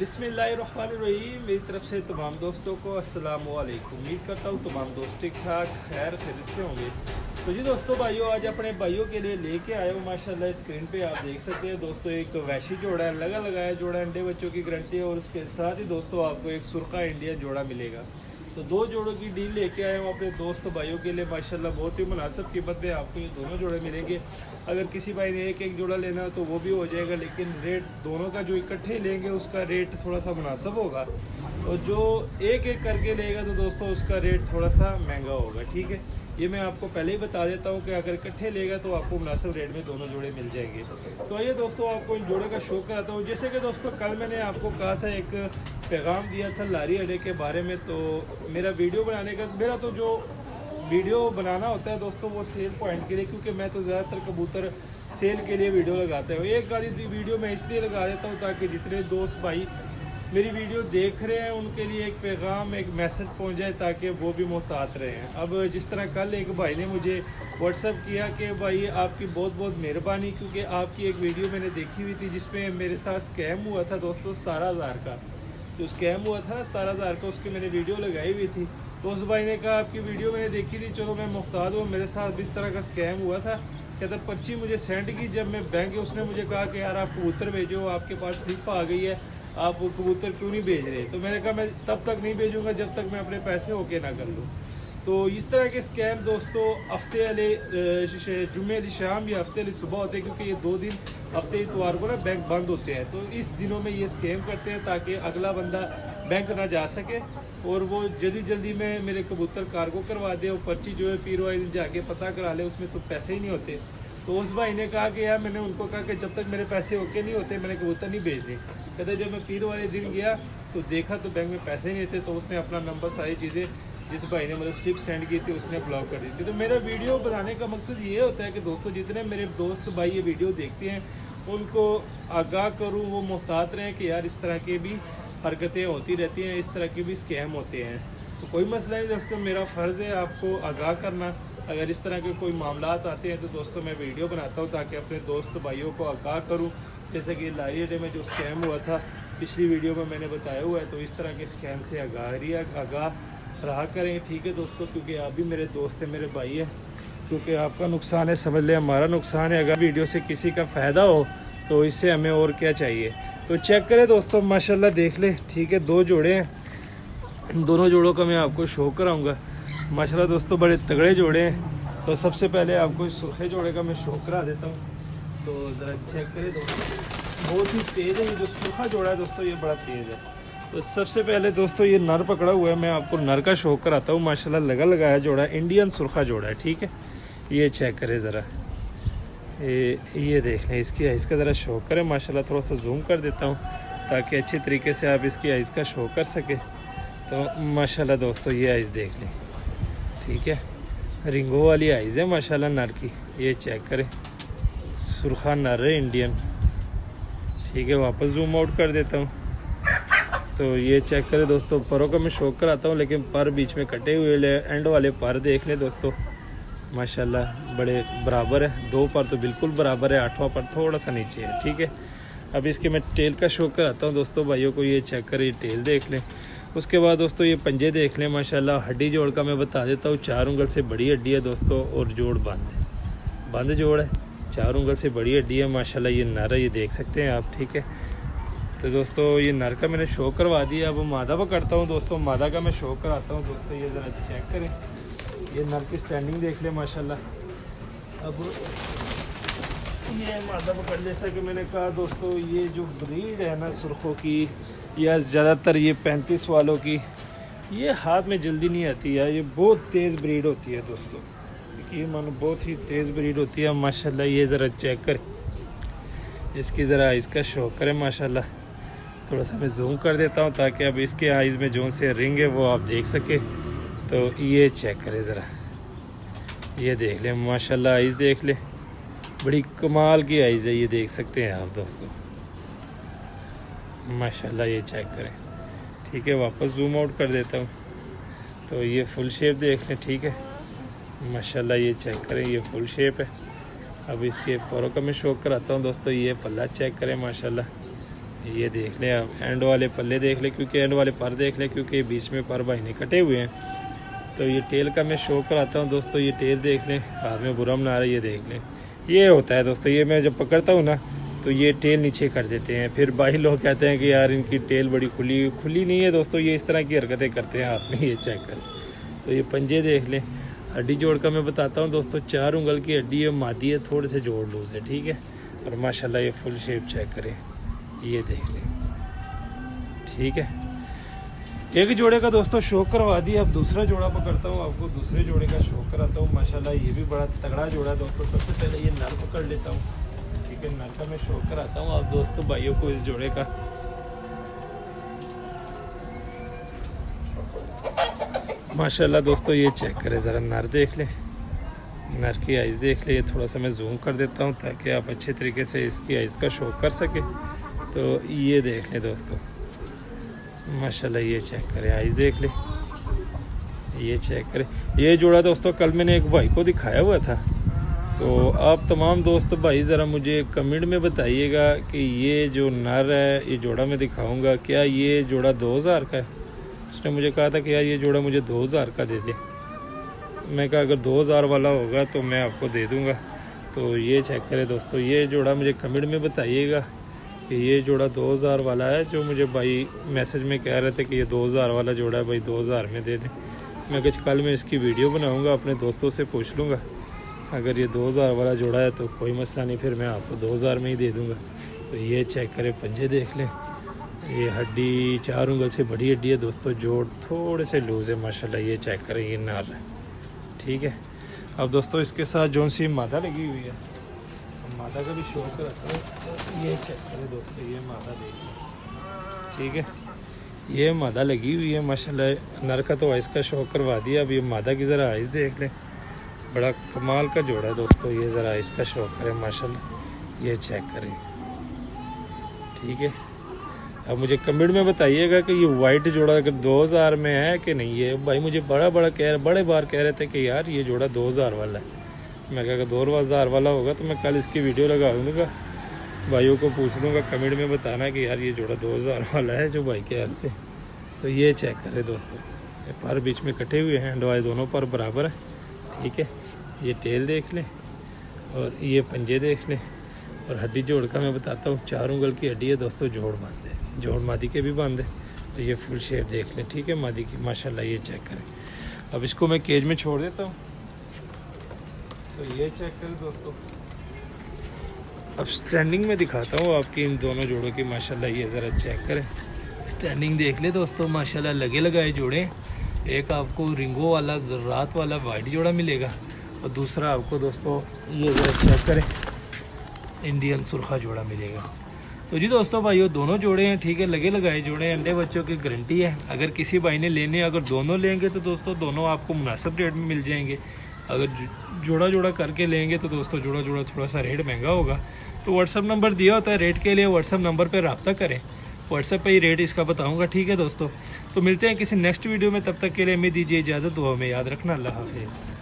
बिस्मिल्लाहिर्रहमानिर्रहीम। मेरी तरफ से तमाम दोस्तों को अस्सलाम वालेकुम। उम्मीद करता हूँ तमाम दोस्त ठीक ठाक खैर खैरियत से होंगे। तो जी दोस्तों भाइयों, आज अपने भाइयों के लिए लेके आए हूँ माशाल्लाह। स्क्रीन पे आप देख सकते हैं दोस्तों, एक वैशी जोड़ा है, लगा लगाया जोड़ा, अंडे बच्चों की गारंटी है। और उसके साथ ही दोस्तों आपको एक सुरखा इंडियन जोड़ा मिलेगा। तो दो जोड़ों की डील लेके आए हूँ अपने दोस्त भाइयों के लिए माशाल्लाह। बहुत ही मुनासिब कीमत में आपको ये दोनों जोड़े मिलेंगे। अगर किसी भाई ने एक एक जोड़ा लेना हो तो वो भी हो जाएगा, लेकिन रेट दोनों का जो इकट्ठे लेंगे उसका रेट थोड़ा सा मुनासिब होगा। और जो एक एक करके लेगा तो दोस्तों उसका रेट थोड़ा सा महंगा होगा। ठीक है, ये मैं आपको पहले ही बता देता हूँ कि अगर इकट्ठे लेगा तो आपको मुनासिब रेट में दोनों जोड़े मिल जाएंगे। तो आइए दोस्तों, आपको इन जोड़े का शौक कराता हूँ। जैसे कि दोस्तों कल मैंने आपको कहा था, एक पैगाम दिया था लारी अड्डे के बारे में। तो मेरा वीडियो बनाने का, मेरा तो जो वीडियो बनाना होता है दोस्तों वो सेल पॉइंट के लिए, क्योंकि मैं तो ज़्यादातर कबूतर सेल के लिए वीडियो लगाता हूँ। एक आधी वीडियो मैं इसलिए लगा देता हूँ ताकि जितने दोस्त भाई मेरी वीडियो देख रहे हैं उनके लिए एक पैगाम, एक मैसेज पहुंच जाए ताकि वो भी मुहतात रहें। अब जिस तरह कल एक भाई ने मुझे व्हाट्सअप किया कि भाई आपकी बहुत बहुत मेहरबानी, क्योंकि आपकी एक वीडियो मैंने देखी हुई थी जिसमें मेरे साथ स्कैम हुआ था दोस्तों 17,000 का। जो स्कैम हुआ था 17,000 का, उसकी मैंने वीडियो लगाई हुई थी। तो उस भाई ने कहा आपकी वीडियो मैंने देखी थी, चलो मैं मुहतात हूँ, मेरे साथ भी इस तरह का स्कैम हुआ था। कहता पर्ची मुझे सेंड की। जब मैं बैंक, उसने मुझे कहा कि यार आप कबूतर भेजो, आपके पास स्लिप आ गई है, आप वो कबूतर क्यों नहीं भेज रहे। तो मैंने कहा मैं तब तक नहीं भेजूंगा जब तक मैं अपने पैसे ओके ना कर लूँ। तो इस तरह के स्कैम दोस्तों हफ्ते वाले जुम्मे वाली शाम या हफ्ते वाली सुबह होते हैं, क्योंकि ये 2 दिन हफ्ते इतवार को ना बैंक बंद होते हैं। तो इस दिनों में ये स्कैम करते हैं ताकि अगला बंदा बैंक ना जा सके और वो जल्दी जल्दी में मेरे कबूतर कार्गो करवा दे। और पर्ची जो है पीर वाले दिन जाके पता करा ले, उसमें तो पैसे ही नहीं होते। तो उस भाई ने कहा कि यार, मैंने उनको कहा कि जब तक मेरे पैसे ओके नहीं होते मैंने कबूतर नहीं भेजने। कहते जब मैं पीर वाले दिन गया तो देखा तो बैंक में पैसे नहीं थे। तो उसने अपना नंबर, सारी चीज़ें जिस भाई ने मतलब स्लिप सेंड की थी उसने ब्लॉक कर दी थी। तो मेरा वीडियो बनाने का मकसद ये होता है कि दोस्तों जितने मेरे दोस्त भाई ये वीडियो देखते हैं उनको आगाह करूँ, वो मुहतात रहें कि यार इस तरह की भी हरकतें होती रहती हैं, इस तरह के भी स्कैम होते हैं। तो कोई मसला नहीं दोस्तों, मेरा फ़र्ज़ है आपको आगाह करना। अगर इस तरह के कोई मामलात आते हैं तो दोस्तों मैं वीडियो बनाता हूँ ताकि अपने दोस्त भाइयों को आगाह करूँ। जैसे कि लारी अड्डे में जो स्कैम हुआ था पिछली वीडियो में मैंने बताया हुआ है। तो इस तरह के स्कैम से आगाह रहा करें। ठीक है दोस्तों, क्योंकि आप भी मेरे दोस्त हैं, मेरे भाई हैं। क्योंकि आपका नुकसान है समझ लें हमारा नुकसान है। अगर वीडियो से किसी का फ़ायदा हो तो इससे हमें और क्या चाहिए। तो चेक करें दोस्तों, माशाल्लाह देख लें। ठीक है, 2 जोड़े हैं, इन दोनों जोड़ों का मैं आपको शो कराऊंगा। माशाल्लाह दोस्तों बड़े तगड़े जोड़े हैं। तो सबसे पहले आपको इस सुर्खे जोड़े का मैं शो करा देता हूँ। तो ज़रा चेक करें दोस्तों, बहुत ही तेज़ है ये जो सुर्खा जोड़ा है दोस्तों, ये बड़ा तेज़ है। तो सबसे पहले दोस्तों ये नर पकड़ा हुआ है, मैं आपको नर का शो कराता हूँ। माशाल्लाह लगा लगाया जोड़ा है, इंडियन सुर्खा जोड़ा है। ठीक है, ये चेक करें ज़रा, ये देख लें इसकी आइज़ का ज़रा शो करें। माशाल्लाह थोड़ा सा जूम कर देता हूँ ताकि अच्छी तरीके से आप इसकी आइज़ का शो कर सके। तो माशाल्लाह दोस्तों ये आइज़ देख लें। ठीक है, रिंगो वाली आइज़ है माशाल्लाह नर की। ये चेक करें, सुर्खा नर है इंडियन। ठीक है, वापस जूम आउट कर देता हूँ। तो ये चेक करें दोस्तों, परों का मैं शौक कराता हूँ लेकिन पर बीच में कटे हुए एंड वाले पर देख लें दोस्तों, माशाल्लाह बड़े बराबर है। 2 पर तो बिल्कुल बराबर है, 8वां पर थोड़ा सा नीचे है। ठीक है, अब इसके मैं टेल का शौक कराता हूँ दोस्तों भाइयों को। ये चेक करें, ये टेल देख लें। उसके बाद दोस्तों ये पंजे देख लें। माशाल्लाह हड्डी जोड़ का मैं बता देता हूँ, 4 उंगल से बड़ी हड्डी है दोस्तों और जोड़ बंद जोड़ है, 4 उंगल से बड़ी हड्डी है। माशाल्लाह ये नर है, ये देख सकते हैं आप। ठीक है, तो दोस्तों ये नर का मैंने शो करवा दिया। अब मादा पकड़ता हूँ दोस्तों, मादा का मैं शो कराता हूँ दोस्तों। ये ज़रा चेक करें, ये नर की स्टैंडिंग देख लें माशाल्लाह। अब ये मादा पकड़, जैसा कि मैंने कहा दोस्तों, ये जो ब्रीड है ना सुर्खों की या ज़्यादातर ये 35 वालों की, ये हाथ में जल्दी नहीं आती है। ये बहुत तेज़ ब्रीड होती है दोस्तों, ये मानो बहुत ही तेज़ ब्रीड होती है माशाल्लाह। ये ज़रा चेक करें, इसकी ज़रा इसका शो करें माशाल्लाह। थोड़ा सा मैं जूम कर देता हूँ ताकि अब इसके आइज़ में जो से रिंग है वो आप देख सके। तो ये चेक करें ज़रा, ये देख लें माशाल्लाह, आइज़ देख लें, बड़ी कमाल की आइज़ है, ये देख सकते हैं आप दोस्तों माशाल्लाह। ये चेक करें। ठीक है, वापस जूम आउट कर देता हूँ। तो ये फुल शेप देख लें। ठीक है, माशाल्लाह ये चेक करें, ये फुल शेप है। अब इसके परों का मैं शो कराता हूँ दोस्तों। ये पल्ला चेक करें माशाल्लाह, ये देख लें आप, एंड वाले पल्ले देख लें, क्योंकि एंड वाले पर देख लें, क्योंकि बीच में पर भाई ने कटे हुए हैं। तो ये टेल का मैं शो कराता हूँ दोस्तों। ये टेल देख लें, हाथ में बुरा ना आ रहा है, ये देख लें। ये होता है दोस्तों, ये मैं जब पकड़ता हूँ ना तो ये टेल नीचे कर देते हैं। फिर भाई लोग कहते हैं कि यार इनकी टेल बड़ी खुली नहीं है दोस्तों, ये इस तरह की हरकतें करते हैं हाथ में। ये चेक कर। तो ये पंजे देख लें। हड्डी जोड़ का मैं बताता हूँ दोस्तों, 4 उंगल की हड्डी है, मादी है, थोड़े से जोड़ लूज है, ठीक है। और माशाल्लाह ये फुल शेप चेक करें, ये देख लें, ठीक है। एक जोड़े का दोस्तों शो करवा दिया। अब दूसरा जोड़ा पकड़ता हूँ, आपको दूसरे जोड़े का शो कराता हूँ। माशाल्लाह ये भी बड़ा तगड़ा जोड़ा दोस्तों। सबसे पहले ये नर पकड़ लेता हूँ, ठीक है। नर का मैं शो कराता हूँ आप दोस्तों भाइयों को इस जोड़े का। माशाल्लाह दोस्तों ये चेक करें ज़रा, नर देख लें, नर की आइज़ देख ले। थोड़ा सा मैं जूम कर देता हूँ ताकि आप अच्छे तरीके से इसकी आइज़ का शो कर सके। तो ये देख लें दोस्तों, माशाल्लाह ये चेक करें, आइज़ देख ले, ये चेक करें। ये जोड़ा दोस्तों कल मैंने एक भाई को दिखाया हुआ था। तो आप तमाम दोस्त भाई ज़रा मुझे कमेंट में बताइएगा कि ये जो नर है, ये जोड़ा मैं दिखाऊंगा, क्या ये जोड़ा 2000 का है। उसने मुझे कहा था कि यार ये जोड़ा मुझे 2000 का दे दे। मैं कहा अगर 2000 वाला होगा तो मैं आपको दे दूंगा। तो ये चेक करें दोस्तों, ये जोड़ा मुझे कमेंट में बताइएगा कि ये जोड़ा 2000 वाला है। जो मुझे भाई मैसेज में कह रहे थे कि ये 2000 वाला जोड़ा है भाई, 2000 में दे दें। मैं कुछ कल मैं इसकी वीडियो बनाऊंगा, अपने दोस्तों से पूछ लूँगा। अगर ये 2000 वाला जोड़ा है तो कोई मसला नहीं, फिर मैं आपको 2000 में ही दे दूँगा। तो ये चेक करें, पंजे देख लें। ये हड्डी 4 उंगल से बड़ी हड्डी है दोस्तों, जोड़ थोड़े से लूज़ है माशाल्लाह। ये चेक करें, ये नर है, ठीक है। अब दोस्तों इसके साथ जो सी मादा लगी हुई है, मादा का भी शो कराता हूँ। ये चेक करें दोस्तों, ये मादा देखिए, ठीक है। ये मादा लगी हुई है माशाल्लाह। नर का तो आइस का शो करवा दिया, अब ये मादा की ज़रा आइस देख लें। बड़ा कमाल का जोड़ा है दोस्तों, ये ज़रा आइस का शो करें माशाल्लाह, ये चेक करें, ठीक है। अब मुझे कमेंट में बताइएगा कि ये वाइट जोड़ा अगर 2000 में है कि नहीं है। भाई मुझे बड़े बार कह रहे थे कि यार ये जोड़ा 2000 वाला है। मैं कहा 2000 वाला होगा तो मैं कल इसकी वीडियो लगा दूँगा, भाइयों को पूछ लूँगा कमेंट में बताना कि यार ये जोड़ा 2000 वाला है जो भाई कह रहे थे। तो ये चेक करें दोस्तों, ये पर बीच में कटे हुए हैं, एंड दोनों पर बराबर है, ठीक है। ये टेल देख लें और ये पंजे देख लें। और हड्डी जोड़ का मैं बताता हूँ, 4 उंगल की हड्डी है दोस्तों, जोड़ बांध है, जोड़ मादी के भी बांध है। तो ये फुल शेप देख लें, ठीक है, मादी की माशाल्लाह। ये चेक करें। अब इसको मैं केज में छोड़ देता हूँ। तो ये चेक करें दोस्तों, अब स्टैंडिंग में दिखाता हूँ आपकी इन दोनों जोड़ों की माशाल्लाह। ये ज़रा चेक करें, स्टैंडिंग देख ले दोस्तों माशाल्लाह। लगे लगाए जोड़े, एक आपको रिंगो वाला रात वाला वाइट जोड़ा मिलेगा और दूसरा आपको दोस्तों ये ज़रा चेक करें इंडियन सुरखा जोड़ा मिलेगा। तो जी दोस्तों भाइयों, दोनों जोड़े हैं, ठीक है, लगे लगाए जोड़े हैं, अंडे बच्चों की गारंटी है। अगर किसी भाई ने लेने, अगर दोनों लेंगे तो दोस्तों दोनों आपको मुनासिब रेट में मिल जाएंगे। अगर जोड़ा करके लेंगे तो दोस्तों जोड़ा थोड़ा सा रेट महंगा होगा। तो व्हाट्सअप नंबर दिया होता है रेट के लिए, व्हाट्सअप नंबर पर रब्ता करें, व्हाट्सएप पे ही रेट इसका बताऊंगा, ठीक है दोस्तों। तो मिलते हैं किसी नेक्स्ट वीडियो में, तब तक के लिए हमें दीजिए इजाज़त, दुआ में याद रखना। अल्लाह हाफिज़।